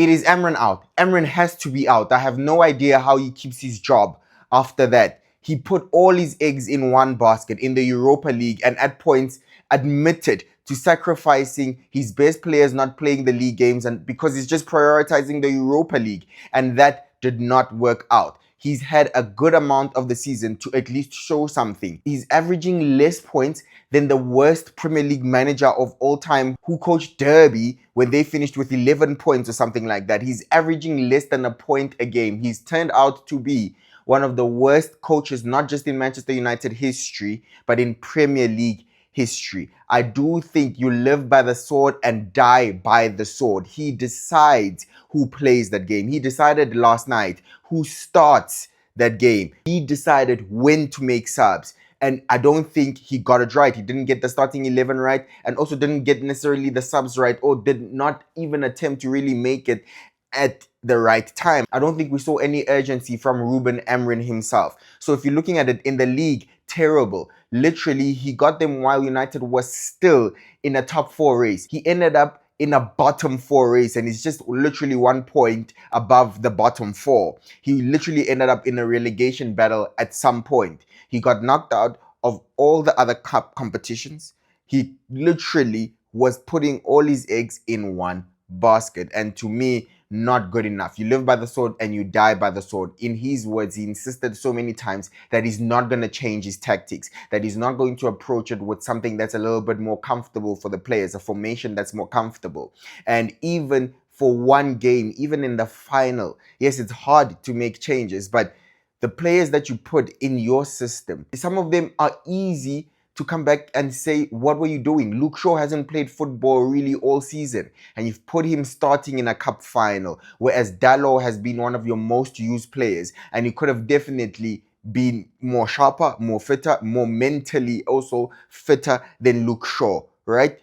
It is Amarin out. Amarin has to be out. I have no idea how he keeps his job after that. He put all his eggs in one basket in the Europa League and at points admitted to sacrificing his best players not playing the league games and because he's just prioritizing the Europa League, and that did not work out. He's had a good amount of the season to at least show something. He's averaging less points than the worst Premier League manager of all time who coached Derby when they finished with 11 points or something like that. He's averaging less than a point a game. He's turned out to be one of the worst coaches, not just in Manchester United history, but in Premier League history. I do think you live by the sword and die by the sword. He decides who plays that game. He decided last night who starts that game. He decided when to make subs. And I don't think he got it right. He didn't get the starting 11 right and also didn't get necessarily the subs right, or did not even attempt to really make it at the right time. I don't think we saw any urgency from Ruben Amarin himself. So if you're looking at it in the league, terrible. Literally, he got them while United was still in a top 4 race. He ended up in a bottom 4 race and he's just literally 1 point above the bottom 4. He literally ended up in a relegation battle at some point. He got knocked out of all the other cup competitions. He literally was putting all his eggs in one basket, and to me, not good enough. You live by the sword and you die by the sword. In his words, he insisted so many times that he's not going to change his tactics, that he's not going to approach it with something that's a little bit more comfortable for the players, a formation that's more comfortable. And even for one game, even in the final, yes, it's hard to make changes, but the players that you put in your system, some of them are easy to come back and say, what were you doing? Luke Shaw hasn't played football really all season, and you've put him starting in a cup final, whereas Dalot has been one of your most used players, and he could have definitely been more sharper, more fitter, more mentally also fitter than Luke Shaw, right?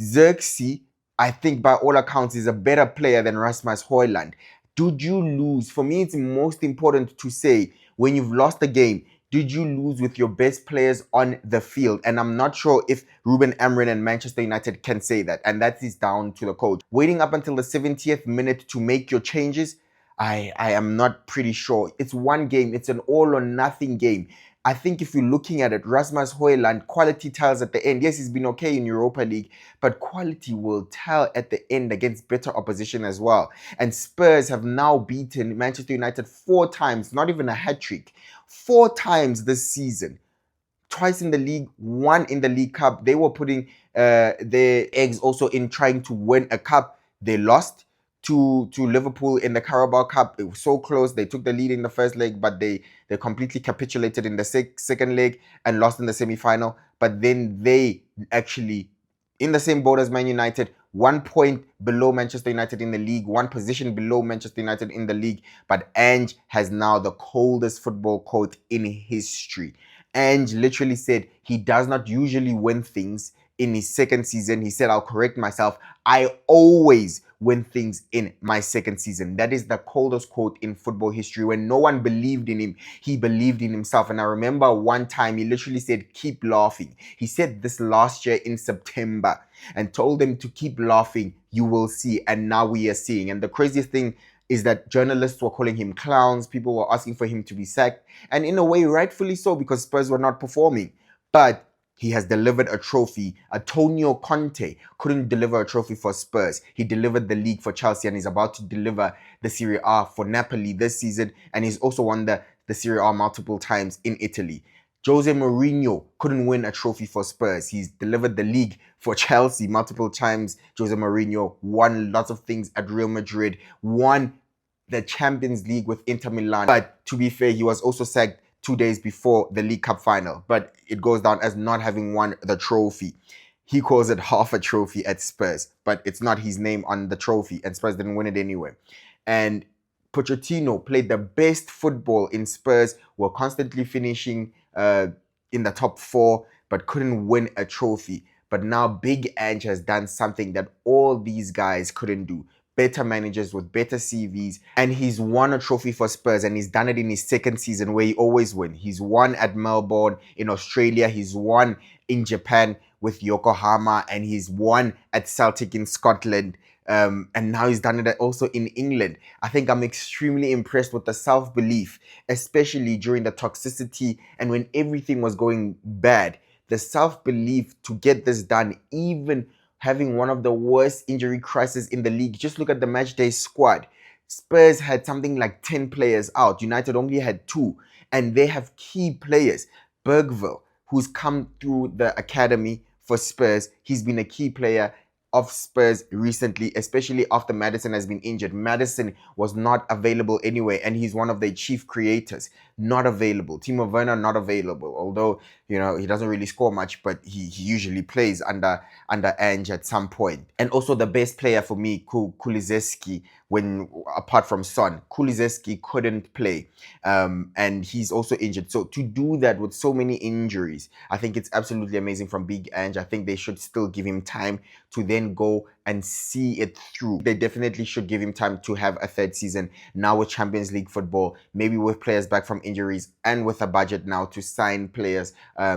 Xerxes, I think by all accounts, is a better player than Rasmus Højlund. Did you lose? For me, it's most important to say, when you've lost a game, did you lose with your best players on the field? And I'm not sure if Ruben Amarin and Manchester United can say that. And that is down to the coach. Waiting up until the 70th minute to make your changes, I am not pretty sure. It's one game. It's an all or nothing game. I think if you're looking at it, Rasmus Højlund, quality tells at the end. Yes, he's been okay in Europa League, but quality will tell at the end against better opposition as well. And Spurs have now beaten Manchester United 4 times, not even a hat-trick. 4 times this season. Twice in the league, 1 in the League Cup. They were putting their eggs also in trying to win a cup. They lost to Liverpool in the Carabao Cup. It was so close. They took the lead in the first leg, but they completely capitulated in the second leg and lost in the semi-final. But then they actually, in the same boat as Man United, 1 point below Manchester United in the league, 1 position below Manchester United in the league. But Ange has now the coldest football coach in history. Ange literally said he does not usually win things in his second season. He said, I'll correct myself, I always win things in my second season. That is the coldest quote in football history. When no one believed in him, he believed in himself. And I remember one time he literally said, keep laughing. He said this last year in September and told them to keep laughing, you will see. And now we are seeing. And the craziest thing is that journalists were calling him clowns. People were asking for him to be sacked. And in a way, rightfully so, because Spurs were not performing. But he has delivered a trophy. Antonio Conte couldn't deliver a trophy for Spurs. He delivered the league for Chelsea, and he's about to deliver the Serie A for Napoli this season. And he's also won the Serie A multiple times in Italy. Jose Mourinho couldn't win a trophy for Spurs. He's delivered the league for Chelsea multiple times. Jose Mourinho won lots of things at Real Madrid, won the Champions League with Inter Milan. But to be fair, he was also sacked 2 days before the League Cup final, but it goes down as not having won the trophy. He calls it half a trophy at Spurs, but it's not his name on the trophy, and Spurs didn't win it anyway. And Pochettino played the best football in Spurs, were constantly finishing in the top 4, but couldn't win a trophy. But now Big Ange has done something that all these guys couldn't do. Better managers with better CVs, and he's won a trophy for Spurs, and he's done it in his second season where he always wins. He's won at Melbourne in Australia, he's won in Japan with Yokohama, and he's won at Celtic in Scotland. And now he's done it also in England. I think I'm extremely impressed with the self-belief, especially during the toxicity and when everything was going bad. The self-belief to get this done, even having one of the worst injury crises in the league. Just look at the matchday squad. Spurs had something like 10 players out. United only had 2. And they have key players. Bergville, who's come through the academy for Spurs, he's been a key player of Spurs recently, especially after Maddison has been injured. Maddison was not available anyway, and he's one of their chief creators. Not available. Timo Werner not available. Although, he doesn't really score much, but he usually plays under Ange at some point. And also the best player for me, Kulizeski, when apart from Son, Kulizeski couldn't play, and he's also injured. So to do that with so many injuries, I think it's absolutely amazing from Big Ange. I think they should still give him time to then go and see it through. They definitely should give him time to have a third season now with Champions League football, maybe with players back from injuries and with a budget now to sign players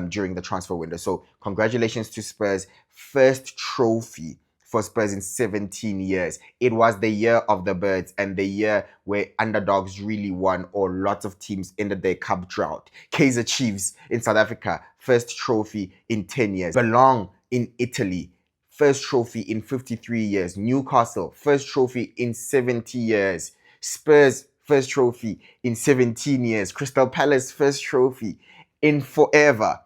during the transfer window. So congratulations to Spurs. First trophy for Spurs in 17 years. It was the year of the birds and the year where underdogs really won, or lots of teams ended their cup drought. Kaizer Chiefs in South Africa, first trophy in 10 years. Belong in Italy, first trophy in 53 years. Newcastle, first trophy in 70 years. Spurs, first trophy in 17 years. Crystal Palace, first trophy in forever.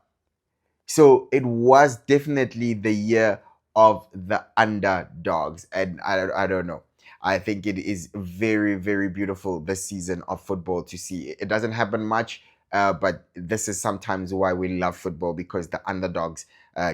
So it was definitely the year of the underdogs. And I don't know. I think it is very, very beautiful this season of football to see. It doesn't happen much, but this is sometimes why we love football, because the underdogs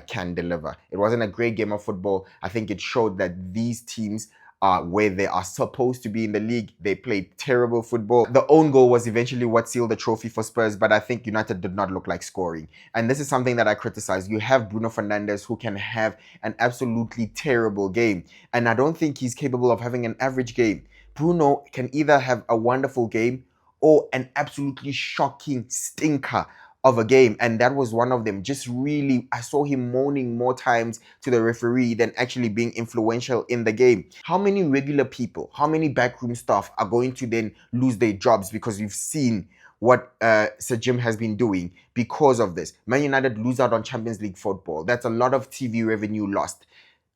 can deliver. It wasn't a great game of football. I think it showed that these teams are where they are supposed to be in the league. They played terrible football. The own goal was eventually what sealed the trophy for Spurs, but I think United did not look like scoring. And this is something that I criticize. You have Bruno Fernandez, who can have an absolutely terrible game. And I don't think he's capable of having an average game. Bruno can either have a wonderful game or an absolutely shocking stinker of a game, and that was one of them. Just really, I saw him moaning more times to the referee than actually being influential in the game. How many regular people, how many backroom staff are going to then lose their jobs because we've seen what Sir Jim has been doing because of this? Man United lose out on Champions League football. That's a lot of TV revenue lost.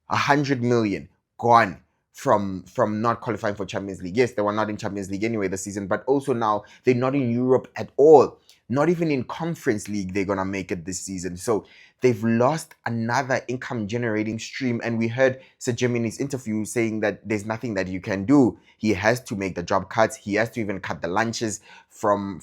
100 million gone from not qualifying for Champions League. Yes, they were not in Champions League anyway this season, but also now they're not in Europe at all. Not even in Conference League they're gonna make it this season. So they've lost another income generating stream. And we heard Sir Jim in his interview saying that there's nothing that you can do. He has to make the job cuts. He has to even cut the lunches from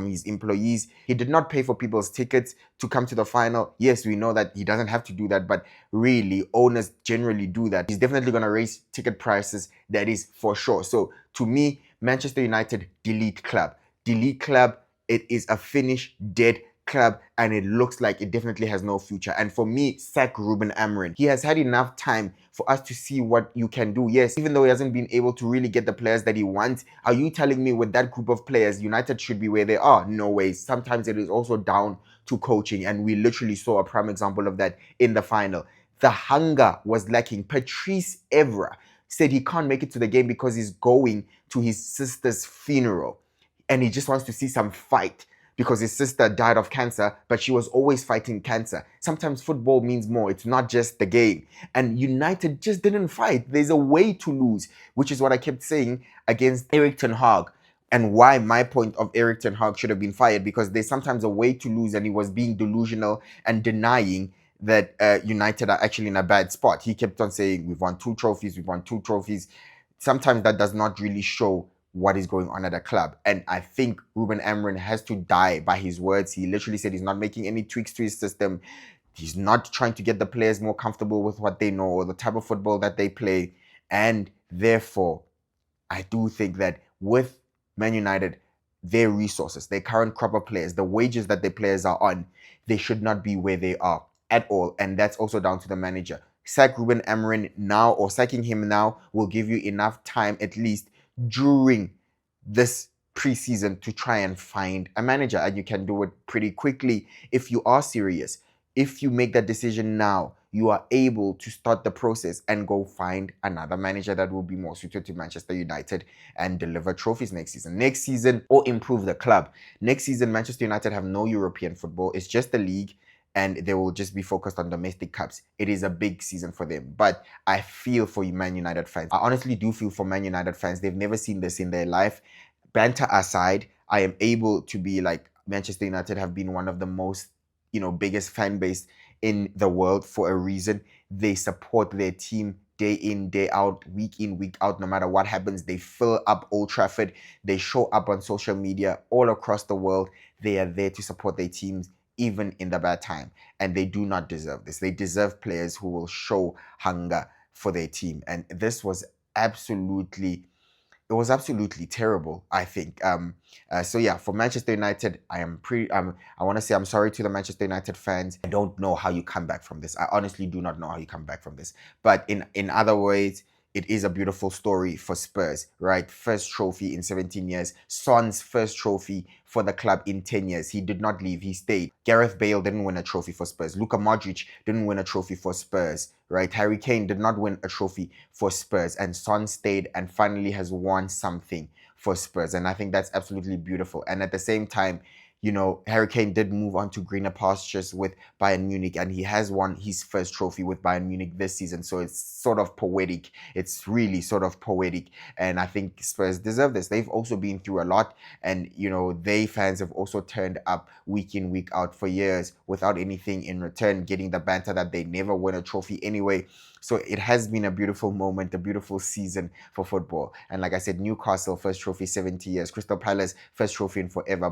his employees. He did not pay for people's tickets to come to the final. Yes, we know that he doesn't have to do that, but really owners generally do that. He's definitely gonna raise ticket prices, that is for sure. So to me, Manchester United, delete club. Delete club. It is a finished, dead club, and it looks like it definitely has no future. And for me, sack Ruben Amarin. He has had enough time for us to see what you can do. Yes, even though he hasn't been able to really get the players that he wants, are you telling me with that group of players, United should be where they are? No way. Sometimes it is also down to coaching, and we literally saw a prime example of that in the final. The hunger was lacking. Patrice Evra said he can't make it to the game because he's going to his sister's funeral. And he just wants to see some fight because his sister died of cancer, but she was always fighting cancer. Sometimes football means more. It's not just the game. And United just didn't fight. There's a way to lose, which is what I kept saying against Erik ten Hag, and why my point of Erik ten Hag should have been fired, because there's sometimes a way to lose, and he was being delusional and denying that United are actually in a bad spot. He kept on saying, we've won 2 trophies, we've won 2 trophies. Sometimes that does not really show what is going on at a club. And I think Ruben Amarin has to die by his words. He literally said he's not making any tweaks to his system. He's not trying to get the players more comfortable with what they know or the type of football that they play. And therefore, I do think that with Man United, their resources, their current crop of players, the wages that their players are on, they should not be where they are at all. And that's also down to the manager. Sack Ruben Amarin now, or sacking him now, will give you enough time at least during this preseason to try and find a manager, and you can do it pretty quickly if you are serious. if you make that decision now, you are able to start the process and go find another manager that will be more suited to Manchester United and deliver trophies next season. Next season, or improve the club. Next season, Manchester United have no European football. It's just the league, and they will just be focused on domestic cups. It is a big season for them. But I feel for you Man United fans. I honestly do feel for Man United fans. They've never seen this in their life. Banter aside, I am able to be like, Manchester United have been one of the most, biggest fan base in the world for a reason. They support their team day in, day out, week in, week out. No matter what happens, they fill up Old Trafford. They show up on social media all across the world. They are there to support their teams even in the bad time. And they do not deserve this. They deserve players who will show hunger for their team. And this was absolutely terrible, I think. So yeah, for Manchester United, I want to say I'm sorry to the Manchester United fans. I don't know how you come back from this. I honestly do not know how you come back from this. But in other ways, it is a beautiful story for Spurs, right? First trophy in 17 years. Son's first trophy for the club in 10 years. He did not leave, he stayed. Gareth Bale didn't win a trophy for Spurs. Luka Modric didn't win a trophy for Spurs, right? Harry Kane did not win a trophy for Spurs. And Son stayed and finally has won something for Spurs. And I think that's absolutely beautiful. And at the same time, Harry Kane did move on to greener pastures with Bayern Munich, and he has won his first trophy with Bayern Munich this season. So it's sort of poetic. It's really sort of poetic. And I think Spurs deserve this. They've also been through a lot, and, they fans have also turned up week in, week out for years without anything in return, getting the banter that they never win a trophy anyway. So it has been a beautiful moment, a beautiful season for football. And like I said, Newcastle, first trophy, 70 years. Crystal Palace, first trophy in forever.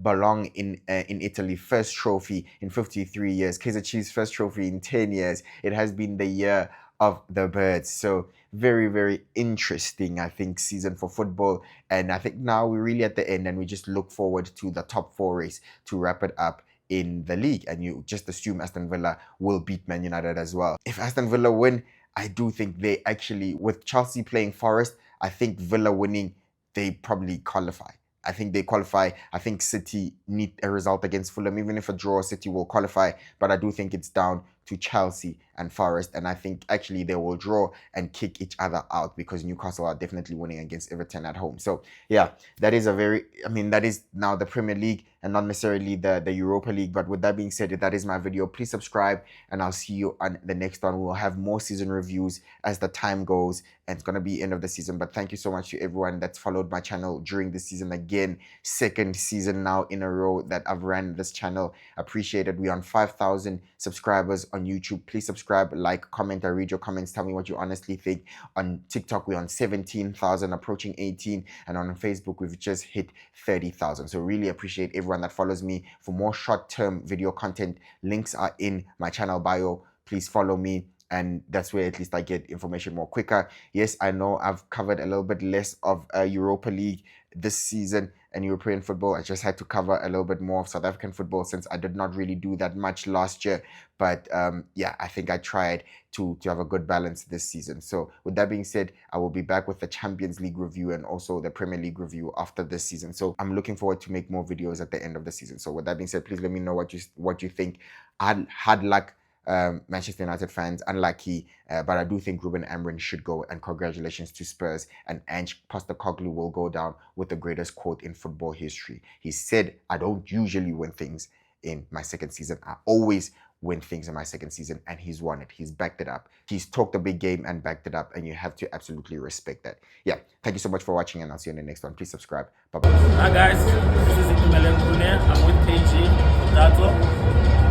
Belong in Italy, first trophy in 53 years. Kaizer Chiefs, first trophy in 10 years. It has been the year of the birds. So very, very interesting, I think, season for football. And I think now we're really at the end, and we just look forward to the top 4 race to wrap it up in the league. And you just assume Aston Villa will beat Man United as well. If Aston Villa win, I do think they actually, with Chelsea playing Forest, I think Villa winning, they probably qualify. I think they qualify. I think City need a result against Fulham. Even if a draw, City will qualify. But I do think it's down to Chelsea and Forest. And I think actually they will draw and kick each other out, because Newcastle are definitely winning against Everton at home. So yeah, that is that is now the Premier League and not necessarily the Europa League. But with that being said, that is my video. Please subscribe, and I'll see you on the next one. We'll have more season reviews as the time goes, and it's going to be end of the season. But thank you so much to everyone that's followed my channel during the season. Again, second season now in a row that I've ran this channel. Appreciate it. We're on 5,000 subscribers on YouTube. Please subscribe, like, comment. I read your comments. Tell me what you honestly think. On TikTok, we're on 17,000, approaching 18. And on Facebook, we've just hit 30,000. So really appreciate everyone that follows me. For more short-term video content, links are in my channel bio. Please follow me, and that's where at least I get information more quicker. Yes, I know I've covered a little bit less of Europa League this season and European football. I just had to cover a little bit more of South African football, since I did not really do that much last year. But yeah, I think I tried to have a good balance this season. So with that being said, I will be back with the Champions League review and also the Premier League review after this season. So I'm looking forward to make more videos at the end of the season. So with that being said, please let me know what you think. Hard luck, Manchester United fans, unlucky, but I do think Ruben Amarin should go, and congratulations to Spurs, and Ange Postecoglou will go down with the greatest quote in football history. He said, "I don't usually win things in my second season. I always win things in my second season," and he's won it. He's backed it up. He's talked a big game and backed it up, and you have to absolutely respect that. Yeah, thank you so much for watching, and I'll see you in the next one. Please subscribe. Bye-bye. Hi guys, this is Itumeleng. I'm with KG Dato.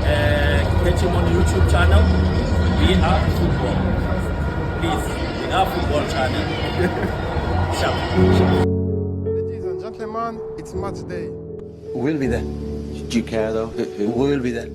Catch him on YouTube channel. We are football. Please, we are football channel. Sharp. Ladies and gentlemen, it's match day. Who will be there? Do you care though? Who will be there?